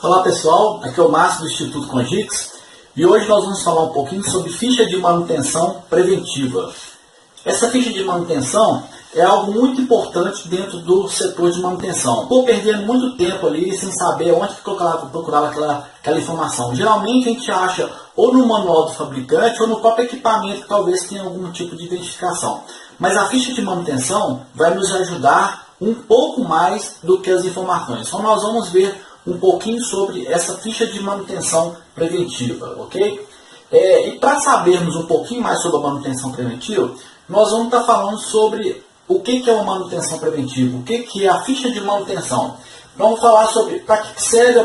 Olá pessoal, aqui é o Márcio do Instituto Congix e hoje nós vamos falar um pouquinho sobre ficha de manutenção preventiva. Essa ficha de manutenção é algo muito importante dentro do setor de manutenção. Estou perdendo muito tempo ali sem saber onde procurar aquela informação. Geralmente a gente acha ou no manual do fabricante ou no próprio equipamento que talvez tenha algum tipo de identificação. Mas a ficha de manutenção vai nos ajudar um pouco mais do que as informações. Então nós vamos ver um pouquinho sobre essa ficha de manutenção preventiva, ok? E para sabermos um pouquinho mais sobre a manutenção preventiva, nós vamos estar falando sobre o que é uma manutenção preventiva, o que é a ficha de manutenção. Vamos falar sobre para que serve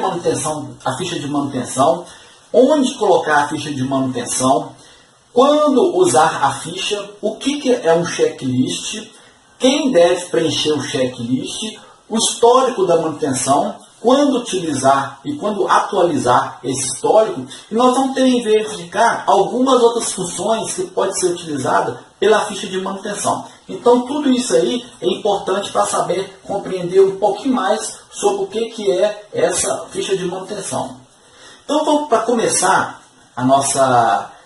a ficha de manutenção, onde colocar a ficha de manutenção, quando usar a ficha, o que é um checklist, quem deve preencher o checklist, o histórico da manutenção, quando utilizar e quando atualizar esse histórico, e nós vamos ter em verificar algumas outras funções que podem ser utilizadas pela ficha de manutenção. Então tudo isso aí é importante para saber compreender um pouquinho mais sobre o que é essa ficha de manutenção. Então para começar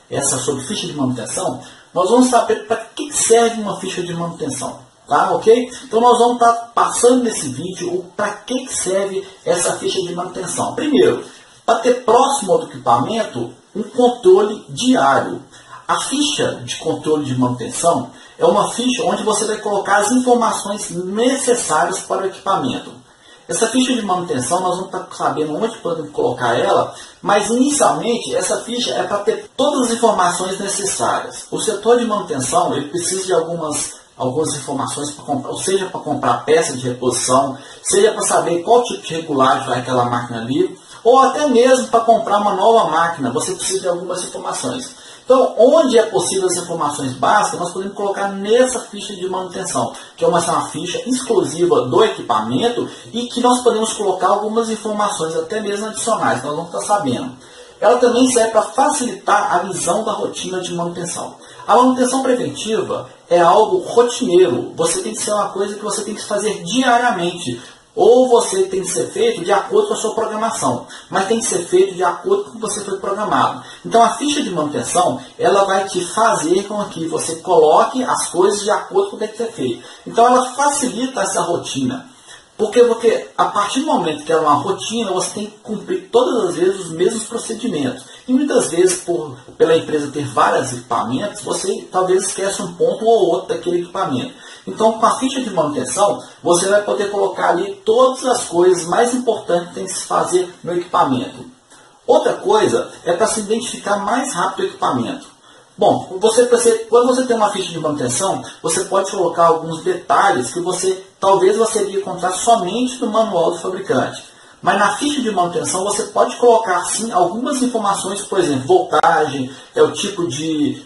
essa sobre ficha de manutenção, nós vamos saber para que serve uma ficha de manutenção. Tá, ok? Então nós vamos estar passando nesse vídeo para que serve essa ficha de manutenção. Primeiro, para ter próximo do equipamento um controle diário. A ficha de controle de manutenção é uma ficha onde você vai colocar as informações necessárias para o equipamento. Essa ficha de manutenção nós vamos estar sabendo onde podemos colocar ela, mas inicialmente essa ficha é para ter todas as informações necessárias. O setor de manutenção ele precisa de algumas informações para comprar, ou seja, para comprar peça de reposição, seja para saber qual tipo de regulagem vai aquela máquina ali, ou até mesmo para comprar uma nova máquina, você precisa de algumas informações. Então, onde é possível as informações básicas, nós podemos colocar nessa ficha de manutenção, que é uma ficha exclusiva do equipamento e que nós podemos colocar algumas informações, até mesmo adicionais, nós vamos estar sabendo. Ela também serve para facilitar a visão da rotina de manutenção. A manutenção preventiva é algo rotineiro. Você tem que ser uma coisa que você tem que fazer diariamente. Ou você tem que ser feito de acordo com a sua programação. Mas tem que ser feito de acordo com o que você foi programado. Então a ficha de manutenção, ela vai te fazer com que você coloque as coisas de acordo com o que tem que ser feito. Então ela facilita essa rotina. Porque a partir do momento que é uma rotina, você tem que cumprir todas as vezes os mesmos procedimentos. E muitas vezes, pela empresa ter vários equipamentos, você talvez esqueça um ponto ou outro daquele equipamento. Então, com a ficha de manutenção, você vai poder colocar ali todas as coisas mais importantes que tem que se fazer no equipamento. Outra coisa é para se identificar mais rápido o equipamento. Bom, quando você tem uma ficha de manutenção, você pode colocar alguns detalhes que talvez você iria encontrar somente no manual do fabricante. Mas na ficha de manutenção você pode colocar sim algumas informações, por exemplo, voltagem, o tipo de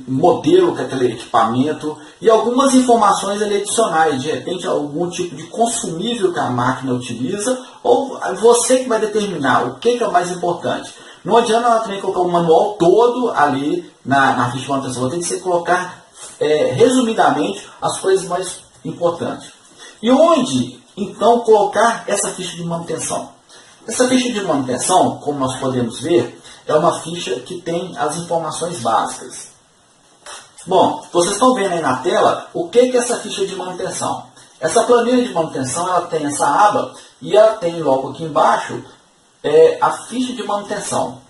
modelo que é aquele equipamento e algumas informações ali adicionais, de repente algum tipo de consumível que a máquina utiliza, ou você que vai determinar o que é o mais importante. Não adianta ela também colocar o manual todo ali na ficha de manutenção. Tem que ser colocar resumidamente as coisas mais importantes. E onde então colocar essa ficha de manutenção? Essa ficha de manutenção, como nós podemos ver, é uma ficha que tem as informações básicas. Bom, vocês estão vendo aí na tela o que é essa ficha de manutenção. Essa planilha de manutenção ela tem essa aba e ela tem logo aqui embaixo a ficha de manutenção.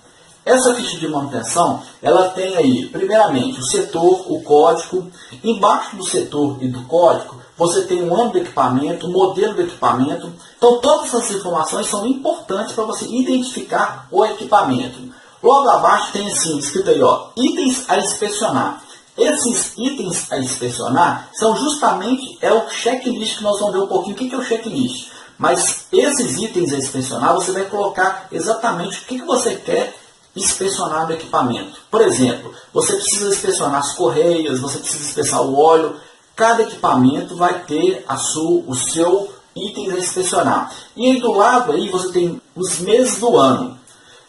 Essa ficha de manutenção, ela tem aí, primeiramente, o setor, o código. Embaixo do setor e do código, você tem o ano do equipamento, o modelo do equipamento. Então, todas essas informações são importantes para você identificar o equipamento. Logo abaixo tem assim, escrito aí, ó, itens a inspecionar. Esses itens a inspecionar são justamente o checklist que nós vamos ver um pouquinho. O que é o checklist? Mas esses itens a inspecionar, você vai colocar exatamente o que você quer inspecionar no equipamento. Por exemplo, você precisa inspecionar as correias, você precisa inspecionar o óleo. Cada equipamento vai ter o seu item a inspecionar. E aí do lado aí você tem os meses do ano.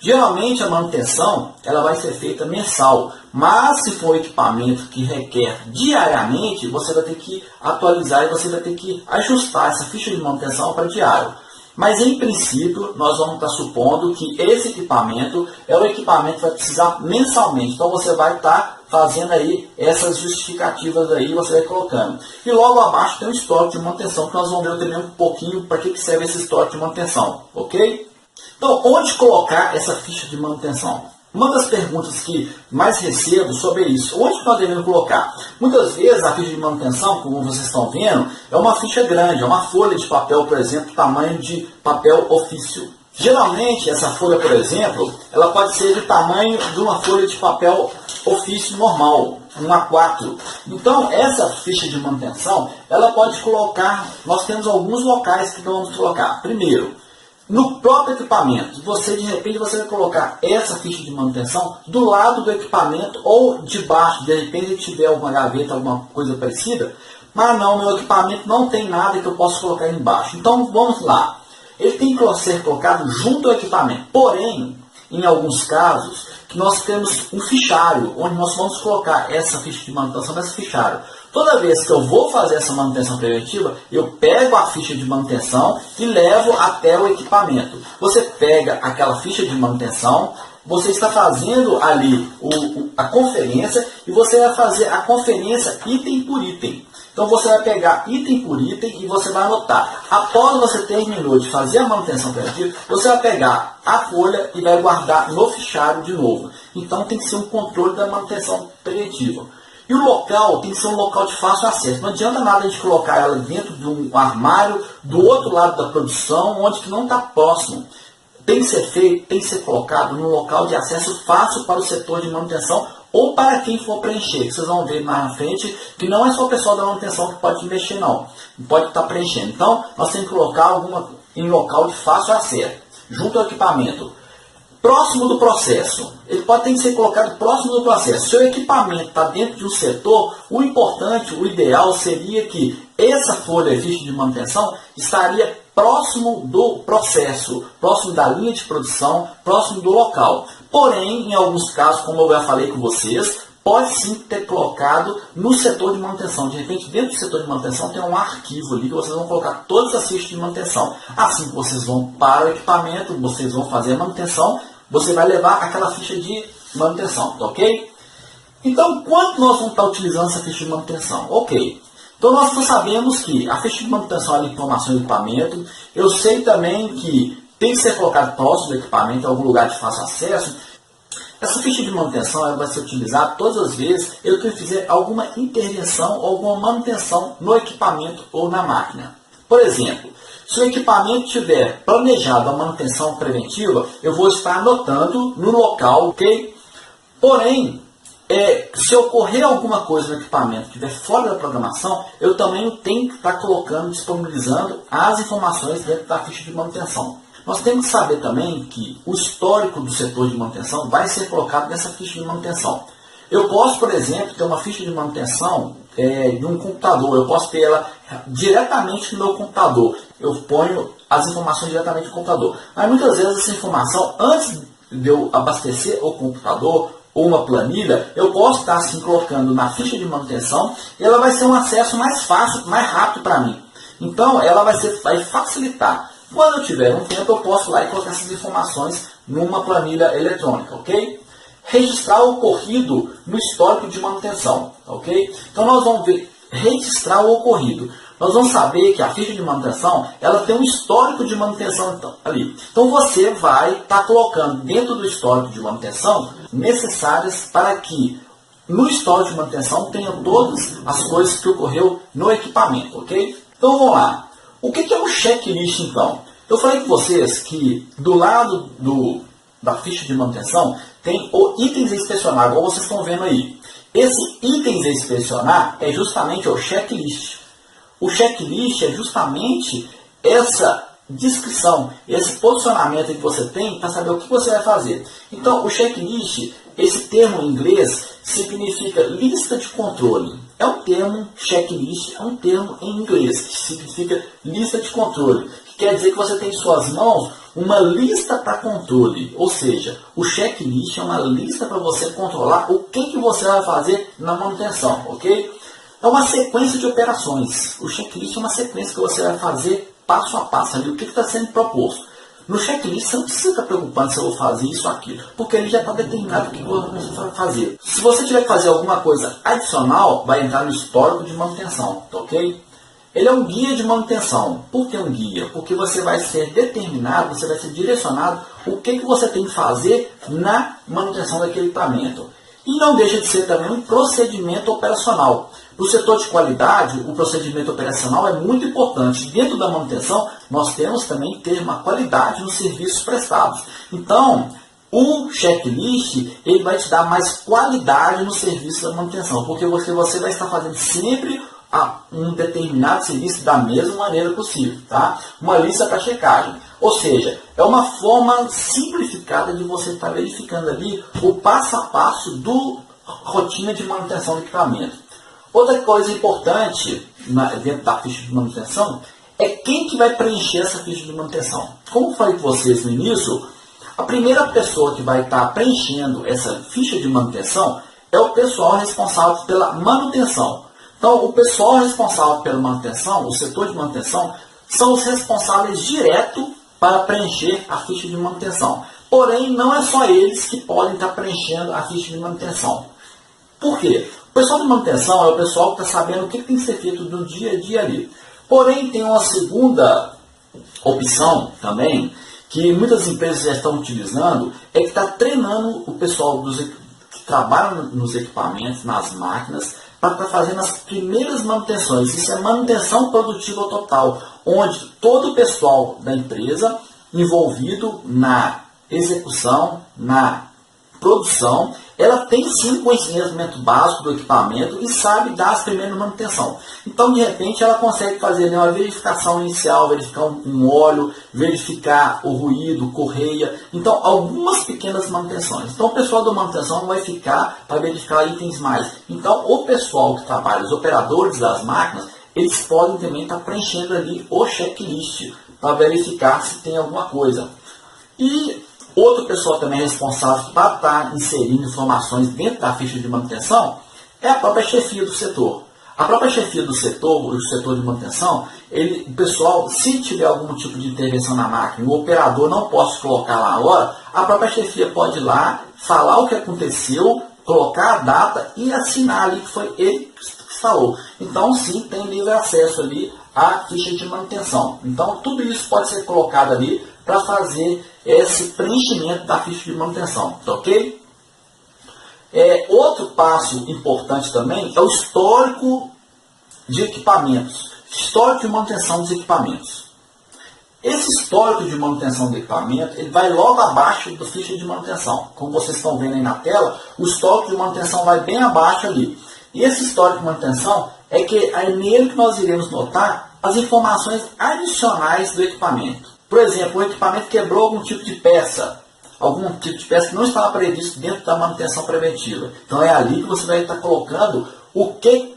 Geralmente a manutenção ela vai ser feita mensal, mas se for um equipamento que requer diariamente, você vai ter que atualizar e você vai ter que ajustar essa ficha de manutenção para diário. Mas em princípio, nós vamos estar supondo que esse equipamento é o equipamento que vai precisar mensalmente. Então você vai estar fazendo aí essas justificativas aí, você vai colocando. E logo abaixo tem o histórico de manutenção, que nós vamos ver também um pouquinho para que serve esse histórico de manutenção, ok? Então, onde colocar essa ficha de manutenção? Uma das perguntas que mais recebo sobre isso, onde nós devemos colocar? Muitas vezes a ficha de manutenção, como vocês estão vendo, é uma ficha grande, é uma folha de papel, por exemplo, tamanho de papel ofício. Geralmente, essa folha, por exemplo, ela pode ser do tamanho de uma folha de papel ofício normal, um A4. Então, essa ficha de manutenção, ela pode colocar, nós temos alguns locais que vamos colocar. Primeiro, no próprio equipamento, você de repente você vai colocar essa ficha de manutenção do lado do equipamento ou debaixo, de repente tiver alguma gaveta, alguma coisa parecida, mas não, meu equipamento não tem nada que eu possa colocar embaixo. Então vamos lá, ele tem que ser colocado junto ao equipamento, porém, em alguns casos, que nós temos um fichário, onde nós vamos colocar essa ficha de manutenção nesse fichário. Toda vez que eu vou fazer essa manutenção preventiva, eu pego a ficha de manutenção e levo até o equipamento. Você pega aquela ficha de manutenção, você está fazendo ali a conferência e você vai fazer a conferência item por item. Então você vai pegar item por item e você vai anotar. Após você terminou de fazer a manutenção preventiva, você vai pegar a folha e vai guardar no fichário de novo. Então tem que ser um controle da manutenção preventiva. E o local tem que ser um local de fácil acesso. Não adianta nada a gente colocar ela dentro de um armário do outro lado da produção, onde que não está próximo. Tem que ser feito, tem que ser colocado num local de acesso fácil para o setor de manutenção ou para quem for preencher. Vocês vão ver mais na frente que não é só o pessoal da manutenção que pode mexer, não. Pode estar preenchendo. Então, nós temos que colocar alguma em local de fácil acesso, junto ao equipamento. Próximo do processo. Ele pode ter que ser colocado próximo do processo. Se o equipamento está dentro de um setor, o importante, o ideal seria que essa folha de ficha de manutenção estaria próximo do processo, próximo da linha de produção, próximo do local. Porém, em alguns casos, como eu já falei com vocês, pode sim ter colocado no setor de manutenção. De repente, dentro do setor de manutenção tem um arquivo ali que vocês vão colocar todas as fichas de manutenção. Assim que vocês vão para o equipamento, vocês vão fazer a manutenção, você vai levar aquela ficha de manutenção, tá ok? Então, quanto nós vamos estar utilizando essa ficha de manutenção? Ok. Então, nós sabemos que a ficha de manutenção é a informação do equipamento. Eu sei também que tem que ser colocado próximo do equipamento, em algum lugar de fácil acesso. Essa ficha de manutenção ela vai ser utilizada todas as vezes que eu fizer alguma intervenção ou alguma manutenção no equipamento ou na máquina. Por exemplo, se o equipamento tiver planejado a manutenção preventiva, eu vou estar anotando no local, ok? Porém, se ocorrer alguma coisa no equipamento que estiver fora da programação, eu também tenho que estar colocando, disponibilizando as informações dentro da ficha de manutenção. Nós temos que saber também que o histórico do setor de manutenção vai ser colocado nessa ficha de manutenção. Eu posso, por exemplo, ter uma ficha de manutenção de um computador. Eu posso ter ela diretamente no meu computador. Eu ponho as informações diretamente no computador. Mas muitas vezes essa informação, antes de eu abastecer o computador ou uma planilha, eu posso estar assim colocando na ficha de manutenção e ela vai ser um acesso mais fácil, mais rápido para mim. Então, ela vai facilitar. Quando eu tiver um tempo, eu posso ir lá e colocar essas informações numa planilha eletrônica, ok? Registrar o ocorrido no histórico de manutenção, ok? Então, nós vamos ver, registrar o ocorrido. Nós vamos saber que a ficha de manutenção, ela tem um histórico de manutenção ali. Então, você vai estar colocando dentro do histórico de manutenção necessárias para que no histórico de manutenção tenham todas as coisas que ocorreu no equipamento, ok? Então, vamos lá. O que é um checklist, então? Eu falei com vocês que do lado da ficha de manutenção tem o itens a inspecionar, igual vocês estão vendo aí. Esse itens a inspecionar é justamente o checklist. O checklist é justamente essa descrição, esse posicionamento que você tem para saber o que você vai fazer. Então, o checklist, esse termo em inglês, significa lista de controle. É um termo, checklist, é um termo em inglês, que significa lista de controle. Que quer dizer que você tem em suas mãos uma lista para controle. Ou seja, o checklist é uma lista para você controlar o que você vai fazer na manutenção, ok? É uma sequência de operações. O checklist é uma sequência que você vai fazer passo a passo ali, o que está sendo proposto. No checklist você não precisa estar preocupando se eu vou fazer isso ou aquilo, porque ele já está determinado o que você vai fazer. Se você tiver que fazer alguma coisa adicional, vai entrar no histórico de manutenção, tá ok? Ele é um guia de manutenção. Por que um guia? Porque você vai ser determinado, você vai ser direcionado o que você tem que fazer na manutenção daquele equipamento. E não deixa de ser também um procedimento operacional. No setor de qualidade, o procedimento operacional é muito importante. Dentro da manutenção, nós temos também que ter uma qualidade nos serviços prestados. Então, o checklist ele vai te dar mais qualidade no serviço da manutenção, porque você vai estar fazendo sempre um determinado serviço da mesma maneira possível. Tá? Uma lista para checagem. Ou seja, é uma forma simplificada de você estar verificando ali o passo a passo do rotina de manutenção do equipamento. Outra coisa importante dentro da ficha de manutenção é quem que vai preencher essa ficha de manutenção. Como eu falei com vocês no início, a primeira pessoa que vai estar preenchendo essa ficha de manutenção é o pessoal responsável pela manutenção. Então, o pessoal responsável pela manutenção, o setor de manutenção, são os responsáveis direto para preencher a ficha de manutenção. Porém, não é só eles que podem estar preenchendo a ficha de manutenção. Por quê? O pessoal de manutenção é o pessoal que está sabendo o que tem que ser feito no dia a dia ali. Porém, tem uma segunda opção também, que muitas empresas já estão utilizando, é que está treinando o pessoal que trabalha nos equipamentos, nas máquinas, para estar fazendo as primeiras manutenções. Isso é manutenção produtiva total, onde todo o pessoal da empresa envolvido na execução, na produção, ela tem sim um conhecimento básico do equipamento e sabe dar as primeiras manutenção. Então, de repente, ela consegue fazer uma verificação inicial, verificar um óleo, verificar o ruído, correia. Então, algumas pequenas manutenções. Então, o pessoal da manutenção não vai ficar para verificar itens mais. Então, o pessoal que trabalha, os operadores das máquinas, eles podem também estar preenchendo ali o checklist para verificar se tem alguma coisa. E outro pessoal também responsável para estar inserindo informações dentro da ficha de manutenção é a própria chefia do setor. A própria chefia do setor, o setor de manutenção, o pessoal, se tiver algum tipo de intervenção na máquina, o operador não pode colocar lá a hora, a própria chefia pode ir lá, falar o que aconteceu, colocar a data e assinar ali que foi ele que falou. Então, sim, tem livre acesso ali à ficha de manutenção. Então, tudo isso pode ser colocado ali para fazer esse preenchimento da ficha de manutenção, tá ok? Outro passo importante também é o histórico de equipamentos, histórico de manutenção dos equipamentos. Esse histórico de manutenção do equipamento, ele vai logo abaixo da ficha de manutenção. Como vocês estão vendo aí na tela, o histórico de manutenção vai bem abaixo ali. E esse histórico de manutenção é nele que nós iremos notar as informações adicionais do equipamento. Por exemplo, o equipamento quebrou algum tipo de peça que não estava previsto dentro da manutenção preventiva. Então é ali que você vai estar colocando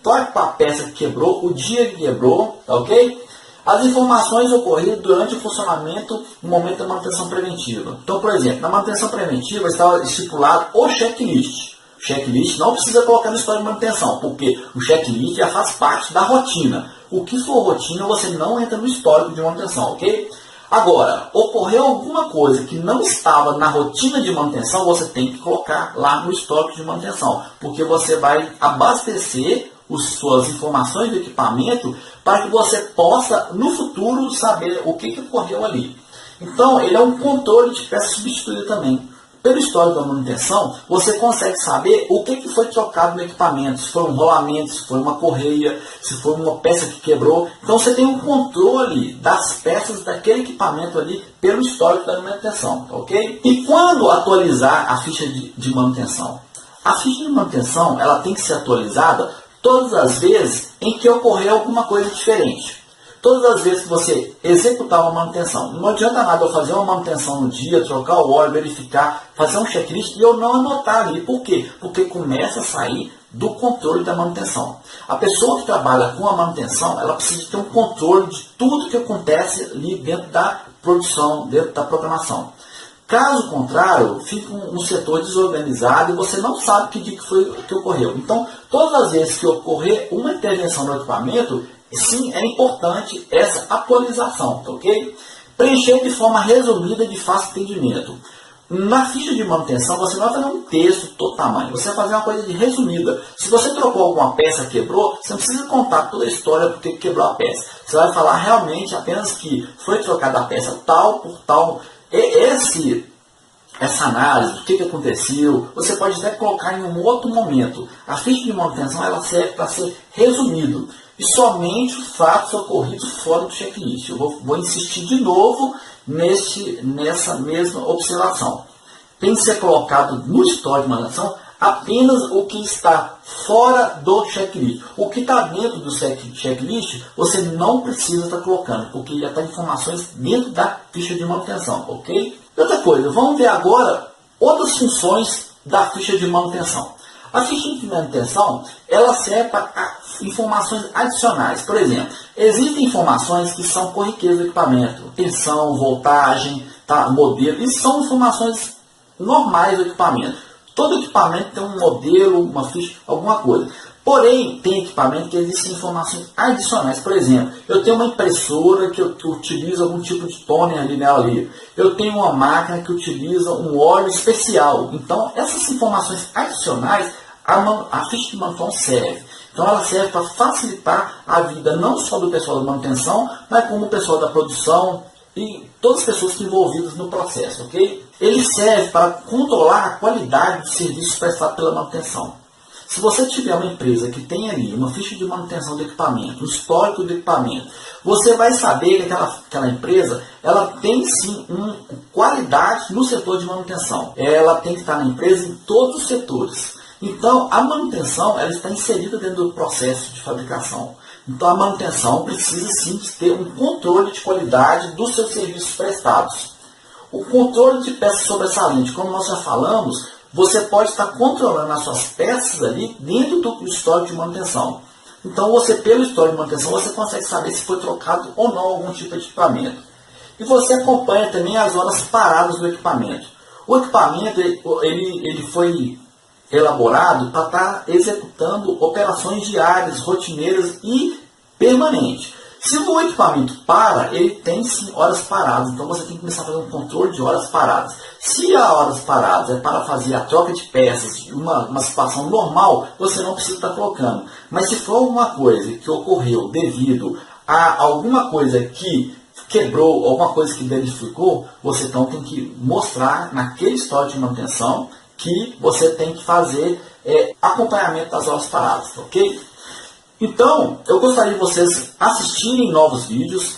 qual é a peça que quebrou, o dia que quebrou, tá ok? As informações ocorridas durante o funcionamento no momento da manutenção preventiva. Então, por exemplo, na manutenção preventiva estava estipulado o checklist. O checklist não precisa colocar no histórico de manutenção, porque o checklist já faz parte da rotina. O que for rotina, você não entra no histórico de manutenção, ok? Agora, ocorreu alguma coisa que não estava na rotina de manutenção, você tem que colocar lá no histórico de manutenção, porque você vai abastecer as suas informações do equipamento para que você possa, no futuro, saber o que ocorreu ali. Então, ele é um controle de peça substituída também. Pelo histórico da manutenção, você consegue saber o que foi trocado no equipamento, se foi um rolamento, se foi uma correia, se foi uma peça que quebrou. Então você tem um controle das peças daquele equipamento ali pelo histórico da manutenção, ok? E quando atualizar a ficha de manutenção? A ficha de manutenção ela tem que ser atualizada todas as vezes em que ocorrer alguma coisa diferente. Todas as vezes que você executar uma manutenção, não adianta nada eu fazer uma manutenção no dia, trocar o óleo, verificar, fazer um checklist e eu não anotar ali. Por quê? Porque começa a sair do controle da manutenção. A pessoa que trabalha com a manutenção, ela precisa ter um controle de tudo que acontece ali dentro da produção, dentro da programação. Caso contrário, fica um setor desorganizado e você não sabe que dia que foi que ocorreu. Então, todas as vezes que ocorrer uma intervenção no equipamento, sim, é importante essa atualização, tá ok? Preencher de forma resumida e de fácil entendimento. Na ficha de manutenção, você não vai fazer um texto todo tamanho, você vai fazer uma coisa de resumida. Se você trocou alguma peça, quebrou, você não precisa contar toda a história porque quebrou a peça. Você vai falar realmente apenas que foi trocada a peça tal por tal. Essa análise, o que aconteceu, você pode até colocar em um outro momento. A ficha de manutenção ela serve para ser resumido. E somente os fatos ocorridos fora do checklist. Eu vou insistir de novo nessa mesma observação. Tem que ser colocado no histórico de manutenção apenas o que está fora do checklist. O que está dentro do checklist, você não precisa estar colocando, porque já está informações dentro da ficha de manutenção, ok? Outra coisa, vamos ver agora outras funções da ficha de manutenção. A ficha de manutenção, ela serve para informações adicionais. Por exemplo, existem informações que são corriqueiras do equipamento, tensão, voltagem, tá, modelo, isso são informações normais do equipamento. Todo equipamento tem um modelo, uma ficha, alguma coisa. Porém, tem equipamento que existem informações adicionais. Por exemplo, eu tenho uma impressora que utiliza algum tipo de toner ali nela ali. Eu tenho uma máquina que utiliza um óleo especial. Então, essas informações adicionais, a ficha de manutenção serve. Então, ela serve para facilitar a vida não só do pessoal da manutenção, mas como o pessoal da produção e todas as pessoas que envolvidas no processo, ok? Ele serve para controlar a qualidade dos serviços prestados pela manutenção. Se você tiver uma empresa que tem ali uma ficha de manutenção do equipamento, um histórico do equipamento, você vai saber que aquela empresa ela tem sim uma qualidade no setor de manutenção. Ela tem que estar na empresa em todos os setores. Então, a manutenção ela está inserida dentro do processo de fabricação. Então, a manutenção precisa sim ter um controle de qualidade dos seus serviços prestados. O controle de peças sobressalentes, como nós já falamos, você pode estar controlando as suas peças ali dentro do histórico de manutenção. Então, pelo histórico de manutenção, você consegue saber se foi trocado ou não algum tipo de equipamento. E você acompanha também as horas paradas do equipamento. O equipamento ele foi elaborado para estar executando operações diárias, rotineiras e permanentes. Se o equipamento para, ele tem sim horas paradas, então você tem que começar a fazer um controle de horas paradas. Se as horas paradas é para fazer a troca de peças, uma situação normal, você não precisa estar colocando. Mas se for alguma coisa que ocorreu devido a alguma coisa que quebrou, alguma coisa que danificou, você então tem que mostrar naquele histórico de manutenção que você tem que fazer acompanhamento das horas paradas, ok? Então, eu gostaria de vocês assistirem novos vídeos.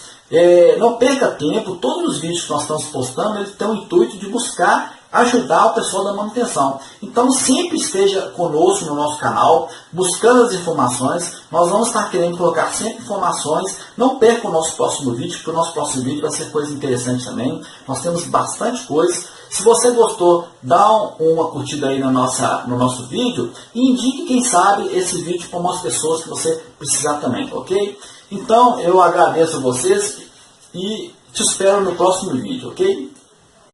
Não perca tempo, todos os vídeos que nós estamos postando, eles têm o intuito de buscar ajudar o pessoal da manutenção. Então, sempre esteja conosco no nosso canal, buscando as informações. Nós vamos estar querendo colocar sempre informações. Não perca o nosso próximo vídeo, porque o nosso próximo vídeo vai ser coisa interessante também. Nós temos bastante coisa. Se você gostou, dá uma curtida aí no nosso vídeo e indique, quem sabe, esse vídeo para umas pessoas que você precisar também, ok? Então, eu agradeço a vocês e te espero no próximo vídeo, ok?